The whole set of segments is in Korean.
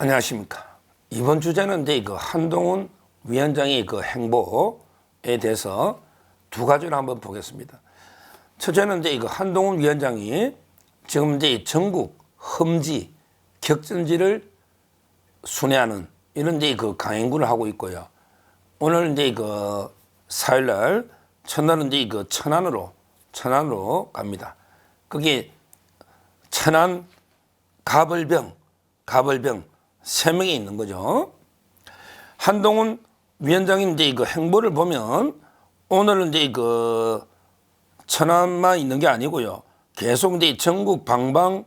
안녕하십니까. 이번 주제는 한동훈 위원장의 행보에 대해서 두 가지를 한번 보겠습니다. 첫째는 한동훈 위원장이 지금 전국 험지, 격전지를 순회하는 이런 강행군을 하고 있고요. 오늘 4일날 첫날은 천안으로 갑니다. 거기 천안 가벌병 3명이 있는 거죠. 한동훈 위원장의 행보를 보면 오늘은 천안만 있는 게 아니고요. 계속 전국 방방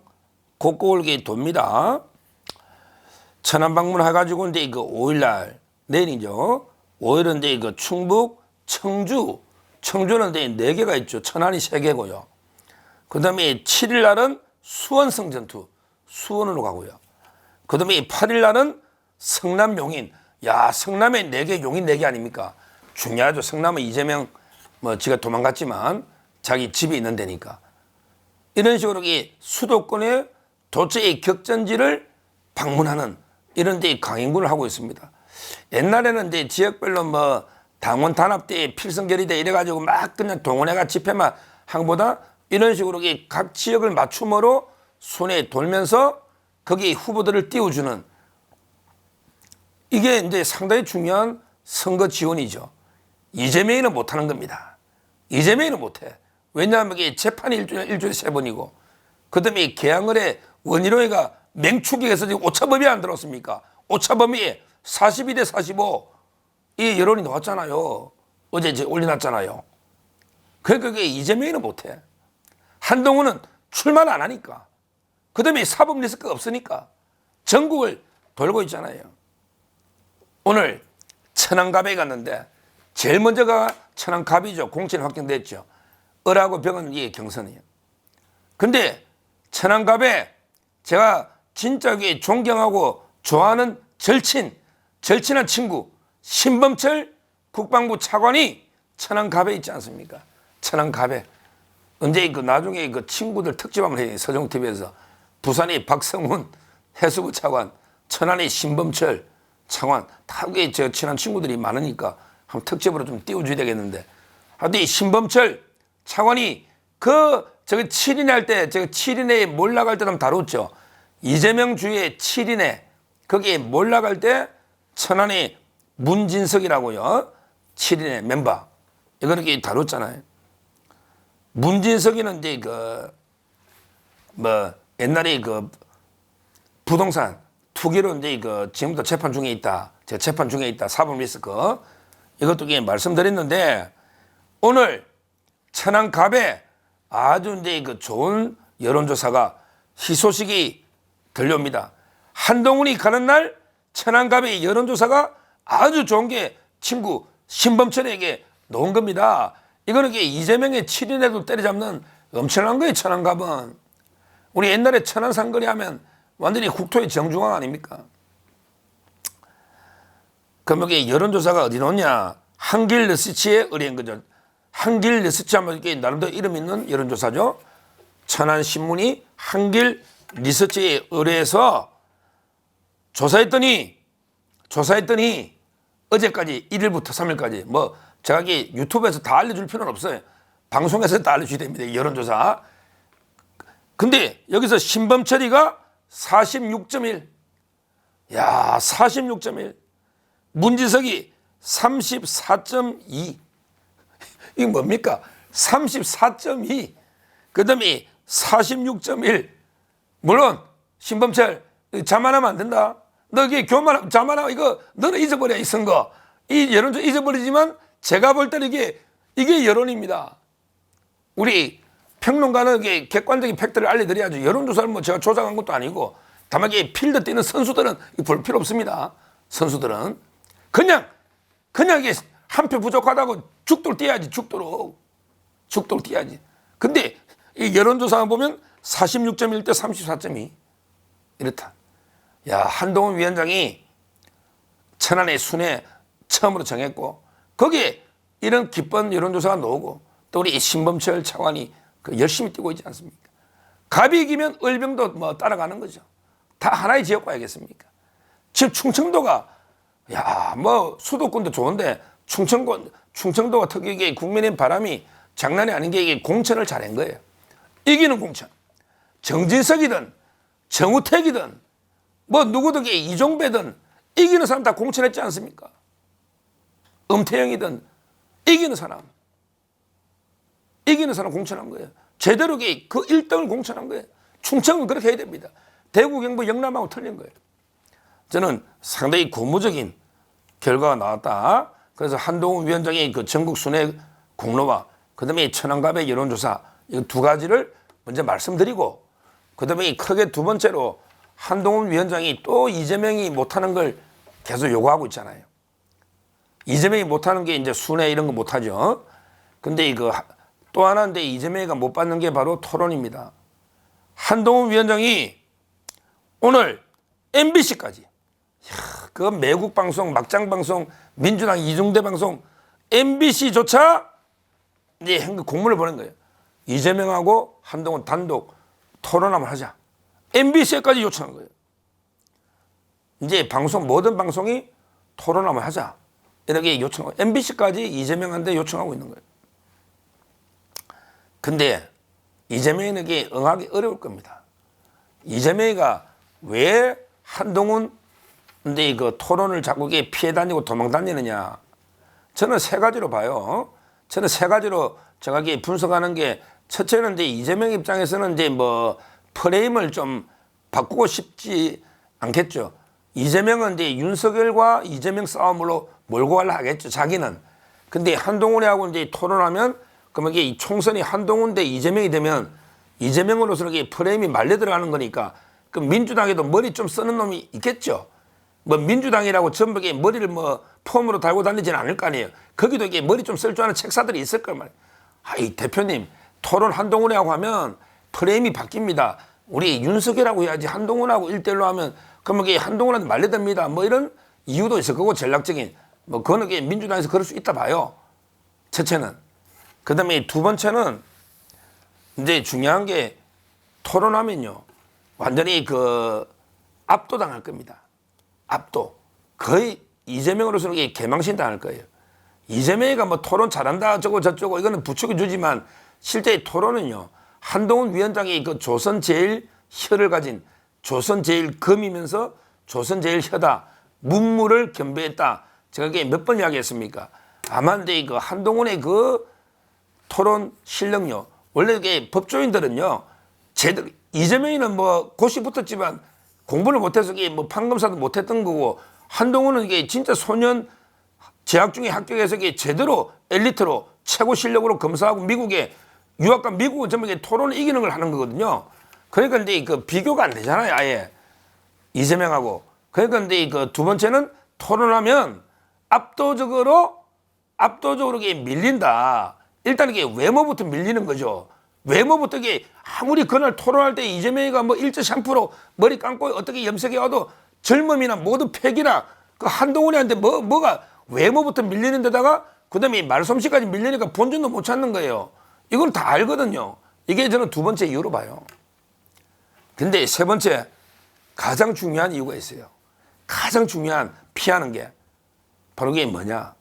곳곳을 돕니다. 천안 방문해가지고 5일날 내일이죠. 5일은 충북, 청주는 4개가 있죠. 천안이 3개고요. 그 다음에 7일날은 수원성 전투, 수원으로 가고요. 그 다음에 8일날은 성남 용인. 야, 성남에 4개, 용인 4개 아닙니까? 중요하죠. 성남은 이재명 지가 도망갔지만 자기 집이 있는 데니까. 이런 식으로 수도권의 도처의 격전지를 방문하는 이런 데 강행군을 하고 있습니다. 옛날에는 지역별로 당원 단합대 필성결의대 이래가지고 막 그냥 동원해가 집회만 한 것보다 이런 식으로 각 지역을 맞춤으로 순회 돌면서 거기 후보들을 띄워주는 이게 상당히 중요한 선거 지원이죠. 이재명이는 못하는 겁니다. 이재명이는 못해. 왜냐하면 이게 재판이 일주일에 3번이고 그 다음에 개항을에 원희룡이가 맹추격해서 오차범위 안 들었습니까? 오차범위 42대 45 이 여론이 나왔잖아요. 어제 올려놨잖아요. 그러니까 그게 이재명이는 못해. 한동훈은 출마를 안 하니까. 그 다음에 사법 리스크가 없으니까 전국을 돌고 있잖아요. 오늘 천안갑에 갔는데 제일 먼저가 천안갑이죠. 공천 확정됐죠. 을하고 병은 이게 경선이에요. 근데 천안갑에 제가 진짜 존경하고 좋아하는 절친한 친구 신범철 국방부 차관이 천안갑에 있지 않습니까? 천안갑에. 언제 나중에 친구들 특집 한번 해요. 서정TV에서. 부산의 박성훈 해수부 차관, 천안의 신범철 차관, 다 제 친한 친구들이 많으니까 한번 특집으로 좀 띄워줘야 되겠는데. 하여튼 이 신범철 차관이 저기 7인회 할 때, 제가 7인회에 몰락할 때 한번 다뤘죠. 이재명 주의 7인회, 거기에 몰락할 때 천안의 문진석이라고요. 7인회 멤버. 이거는 이렇게 다뤘잖아요. 문진석이는 옛날에 부동산 투기로 지금도 재판 중에 있다. 제가 재판 중에 있다. 사법 리스크. 이것도 말씀드렸는데 오늘 천안갑에 아주 좋은 여론조사가 희소식이 들려옵니다. 한동훈이 가는 날 천안갑의 여론조사가 아주 좋은 게 친구 신범철에게 놓은 겁니다. 이거는 이재명의 7인에도 때려잡는 엄청난 거예요. 천안갑은. 우리 옛날에 천안 상거리 하면 완전히 국토의 정중앙 아닙니까? 그럼 여기 여론조사가 어디 놓냐? 한길 리서치에 의뢰한 거죠. 한길 리서치 하면 이게 나름대로 이름 있는 여론조사죠. 천안신문이 한길 리서치에 의뢰해서 조사했더니 어제까지 1일부터 3일까지 제가 유튜브에서 다 알려줄 필요는 없어요. 방송에서 다 알려줘야 됩니다. 여론조사. 근데 여기서 신범철이가 46.1. 야, 46.1. 문진석이 34.2. 이게 뭡니까? 34.2. 그 다음에 46.1. 물론, 신범철, 자만하면 안 된다. 너 이게 자만하면 이거, 너는 잊어버려, 이 선거. 이 여론조사 잊어버리지만 제가 볼 때는 이게 여론입니다. 우리 평론가는 객관적인 팩트를 알려드려야죠. 여론조사를 제가 조작한 것도 아니고 다만 필드 뛰는 선수들은 볼 필요 없습니다. 선수들은 그냥 이게 한 표 부족하다고 죽도록 뛰어야지. 죽도록 뛰어야지. 근데 이 여론조사 보면 46.1 대 34.2 이렇다. 야, 한동훈 위원장이 천안의 순회 처음으로 정했고 거기에 이런 기쁜 여론조사가 나오고 또 우리 신범철 차관이 열심히 뛰고 있지 않습니까? 갑이 이기면 을병도 따라가는 거죠. 다 하나의 지역구 아니겠습니까? 지금 충청도가 야, 뭐 수도권도 좋은데 충청도가 특유의 국민의 바람이 장난이 아닌 게 이게 공천을 잘한 거예요. 이기는 공천. 정진석이든 정우택이든 뭐 누구든 이종배든 이기는 사람 다 공천했지 않습니까? 엄태영이든 이기는 사람 공천한 거예요. 제대로 그 1등을 공천한 거예요. 충청은 그렇게 해야 됩니다. 대구, 경북, 영남하고 틀린 거예요. 저는 상당히 고무적인 결과가 나왔다. 그래서 한동훈 위원장의 그 전국 순회 공로와 그다음에 천안갑의 여론조사 이 두 가지를 먼저 말씀드리고 그다음에 크게 두 번째로 한동훈 위원장이 또 이재명이 못하는 걸 계속 요구하고 있잖아요. 이재명이 못하는 게 이제 순회 이런 거 못하죠. 근데 이거 또 하나인데 이재명이가 못 받는 게 바로 토론입니다. 한동훈 위원장이 오늘 MBC까지 그 매국 방송, 막장 방송, 민주당 이중대 방송 MBC조차 이제 공문을 보낸 거예요. 이재명하고 한동훈 단독 토론함을 하자. MBC에까지 요청한 거예요. 이제 모든 방송이 토론함을 하자. 이렇게 요청하고 MBC까지 이재명한테 요청하고 있는 거예요. 근데 이재명에게 응하기 어려울 겁니다. 이재명이가 왜 한동훈 근데 그 토론을 자꾸 피해 다니고 도망 다니느냐. 저는 세 가지로 봐요. 저는 세 가지로 정확히 분석하는 게 첫째는 이제 이재명 입장에서는 이제 뭐 프레임을 좀 바꾸고 싶지 않겠죠. 이재명은 이제 윤석열과 이재명 싸움으로 몰고 가려 하겠죠. 자기는. 근데 한동훈하고 이제 토론하면 그러면 이게 총선이 한동훈 대 이재명이 되면 이재명으로서는 이게 프레임이 말려 들어가는 거니까 그 민주당에도 머리 좀 쓰는 놈이 있겠죠. 뭐 민주당이라고 전부 머리를 뭐 폼으로 달고 다니지는 않을 거 아니에요. 거기도 이게 머리 좀 쓸 줄 아는 책사들이 있을 걸 말이에요. 이 대표님 토론 한동훈하고 하면 프레임이 바뀝니다. 우리 윤석열하고 해야지 한동훈하고 1대1로 하면 그러면 이게 한동훈한테 말려듭니다. 뭐 이런 이유도 있을 거고 전략적인 뭐 그거는 민주당에서 그럴 수 있다 봐요. 첫째는. 그다음에 두 번째는 이제 중요한 게 토론하면요 완전히 압도당할 겁니다. 압도. 거의 이재명으로서는 이게 개망신 당할 거예요. 이재명이가 뭐 토론 잘한다 저쩌고 이거는 부추겨 주지만 실제 토론은요 한동훈 위원장이 그 조선 제일 혀를 가진 조선 제일 검이면서 조선 제일 혀다 문무를 겸비했다. 제가 이게 몇 번 이야기했습니까? 아마 근데 한동훈의 토론 실력요. 원래 이게 법조인들은요 제대로 이재명이는 뭐 고시 붙었지만 공부를 못해서 이게 뭐 판검사도 못했던 거고 한동훈은 이게 진짜 소년 재학 중에 합격해서 이게 제대로 엘리트로 최고 실력으로 검사하고 미국에 유학간 미국은 전부 토론을 이기는 걸 하는 거거든요. 그러니까 이제 비교가 안 되잖아요, 아예 이재명하고. 그러니까 이제 두 번째는 토론하면 압도적으로 이게 밀린다. 일단 이게 외모부터 밀리는 거죠. 외모부터 이게 아무리 그날 토론할 때 이재명이가 뭐 1.3% 머리 감고 어떻게 염색해 와도 젊음이나 모든 팩이나 그 한동훈이한테 뭐가 외모부터 밀리는 데다가 그다음에 말솜씨까지 밀리니까 본전도 못 찾는 거예요. 이건 다 알거든요. 이게 저는 두 번째 이유로 봐요. 근데 세 번째 가장 중요한 이유가 있어요. 가장 중요한 피하는 게 바로 그게 뭐냐.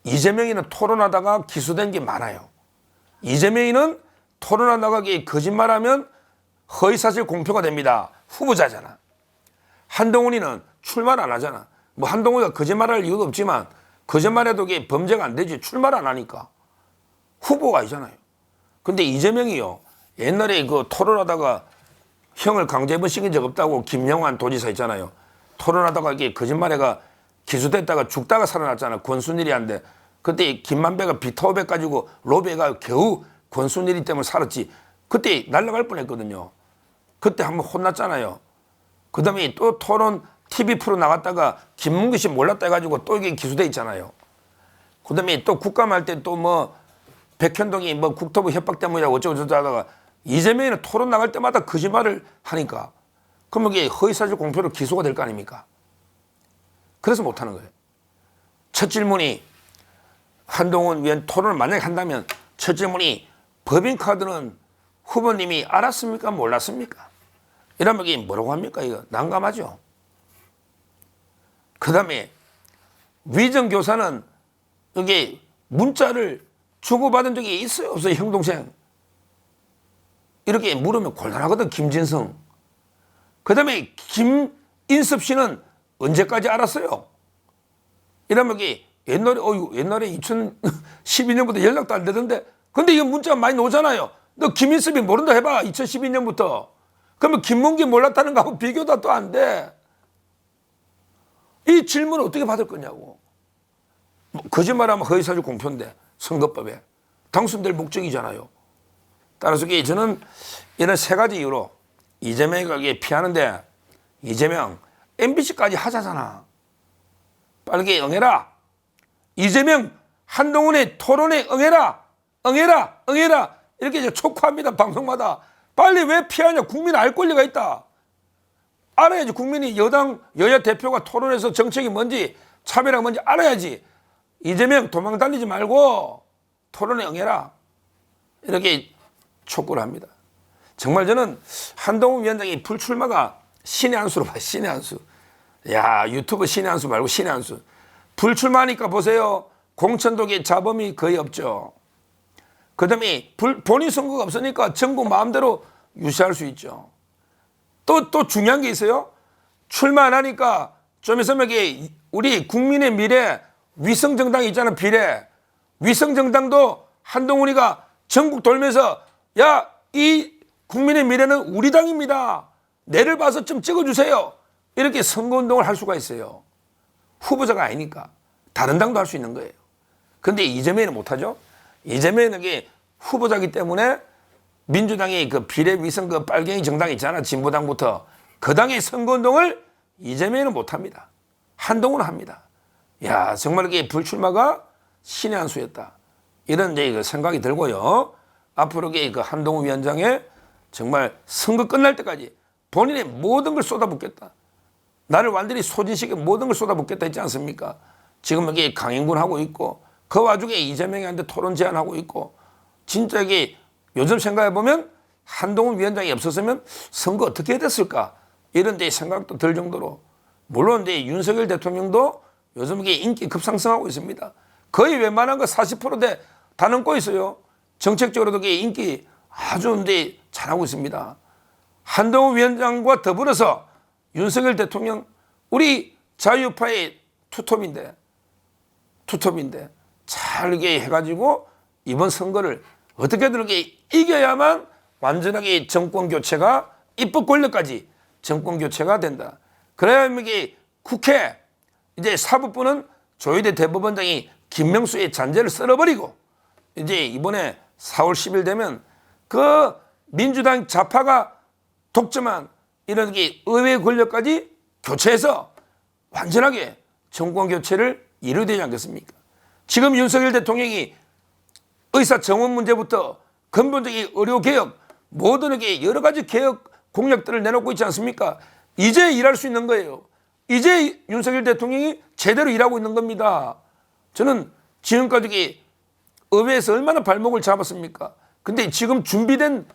이재명이는 토론하다가 기소된 게 많아요. 이재명이는 토론하다가 거짓말하면 허위사실 공표가 됩니다. 후보자잖아. 한동훈이는 출마를 안 하잖아. 뭐 한동훈이가 거짓말할 이유도 없지만 거짓말해도 그게 범죄가 안 되지. 출마를 안 하니까. 후보가 아니잖아요. 근데 이재명이요. 옛날에 토론하다가 형을 강제입원 시킨 적 없다고 김영환 도지사 있잖아요. 토론하다가 이게 거짓말해가 기소됐다가 죽다가 살아났잖아. 권순일이한테. 그때 김만배가 비타오백 가지고 로베가 겨우 권순일이 때문에 살았지. 그때 날아갈 뻔했거든요. 그때 한번 혼났잖아요. 그 다음에 또 토론 TV 프로 나갔다가 김문기 씨 몰랐다 해가지고 또 이게 기소돼 있잖아요. 그 다음에 또 국감할 때 또 뭐 백현동이 뭐 국토부 협박 때문이라고 어쩌고저쩌고 하다가 이재명이는 토론 나갈 때마다 거짓말을 하니까 그러면 이게 허위사실 공표로 기소가 될 거 아닙니까? 그래서 못하는 거예요. 첫 질문이 한동훈 위원 토론을 만약에 한다면 첫 질문이 법인카드는 후보님이 알았습니까? 몰랐습니까? 이러면 이게 뭐라고 합니까? 이거 난감하죠. 그 다음에 위정교사는 여기 문자를 주고받은 적이 있어요, 없어요? 형, 동생. 이렇게 물으면 곤란하거든, 김진성. 그 다음에 김인섭 씨는 언제까지 알았어요? 이러면 이게 옛날에 2012년부터 연락도 안 되던데. 근데 이거 문자가 많이 오잖아요. 너 김인섭이 모른다 해봐, 2012년부터. 그러면 김문기 몰랐다는 거하고 비교도 또 안 돼. 이 질문을 어떻게 받을 거냐고. 거짓말하면 허위사실 공표인데, 선거법에. 당선될 목적이잖아요. 따라서 저는 이런 세 가지 이유로 이재명이 피하는데, 이재명 MBC까지 하자잖아. 빠르게 응해라. 이재명 한동훈의 토론에 응해라. 응해라. 응해라. 이렇게 이제 촉구합니다, 방송마다. 빨리 왜 피하냐. 국민 알 권리가 있다. 알아야지. 국민이 여야 대표가 토론해서 정책이 뭔지, 차별화가 뭔지 알아야지. 이재명 도망 달리지 말고 토론에 응해라. 이렇게 촉구를 합니다. 정말 저는 한동훈 위원장이 불출마가 신의 한 수로 봐요. 신의 한 수. 야, 유튜브 신의 한 수 말고 신의 한 수. 불출마하니까 보세요. 공천독의 자범이 거의 없죠. 그 다음에 본인 선거가 없으니까 전국 마음대로 유세할 수 있죠. 또 중요한 게 있어요. 출마 안 하니까 좀 있으면 우리 국민의 미래, 위성정당이 있잖아, 비례. 위성정당도 한동훈이가 전국 돌면서 야, 이 국민의 미래는 우리 당입니다. 내를 봐서 좀 찍어주세요. 이렇게 선거운동을 할 수가 있어요. 후보자가 아니니까. 다른 당도 할 수 있는 거예요. 근데 이재명은 못하죠. 이재명은 후보자이기 때문에 민주당이 그 비례위성 그 빨갱이 정당 있잖아, 진보당부터. 그 당의 선거운동을 이재명은 못합니다. 한동훈은 합니다. 야, 정말 이게 불출마가 신의 한 수였다. 이런 이제 생각이 들고요. 앞으로 그 한동훈 위원장의 정말 선거 끝날 때까지 본인의 모든 걸 쏟아붓겠다. 나를 완전히 소진시켜 모든 걸 쏟아붓겠다 했지 않습니까? 지금 여기 강행군 하고 있고, 그 와중에 이재명한테 토론 제안하고 있고, 진짜 이게 요즘 생각해보면 한동훈 위원장이 없었으면 선거 어떻게 해야 됐을까? 이런 데 생각도 들 정도로. 물론 이제 윤석열 대통령도 요즘 이게 인기 급상승하고 있습니다. 거의 웬만한 거 40%대 다 넘고 있어요. 정책적으로도 이게 인기 아주 이제 잘하고 있습니다. 한동훈 위원장과 더불어서 윤석열 대통령, 우리 자유파의 투톱인데 잘 이렇게 해가지고 이번 선거를 어떻게든 이렇게 이겨야만 완전하게 정권 교체가, 입법 권력까지 정권 교체가 된다. 그래야 이게 국회, 이제 사법부는 조희대 대법원장이 김명수의 잔재를 썰어버리고, 이제 이번에 4월 10일 되면 그 민주당 좌파가 독점한 이런 게 의회 권력까지 교체해서 완전하게 정권 교체를 이루어야 되지 않겠습니까? 지금 윤석열 대통령이 의사 정원 문제부터 근본적인 의료 개혁, 모든 게 여러 가지 개혁 공약들을 내놓고 있지 않습니까? 이제 일할 수 있는 거예요. 이제 윤석열 대통령이 제대로 일하고 있는 겁니다. 저는 지금까지 의회에서 얼마나 발목을 잡았습니까? 근데 지금 준비된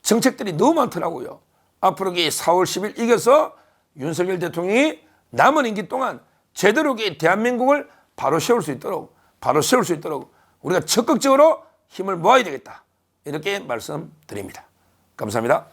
정책들이 너무 많더라고요. 앞으로 4월 10일 이겨서 윤석열 대통령이 남은 임기 동안 제대로 대한민국을 바로 세울 수 있도록 우리가 적극적으로 힘을 모아야 되겠다. 이렇게 말씀드립니다. 감사합니다.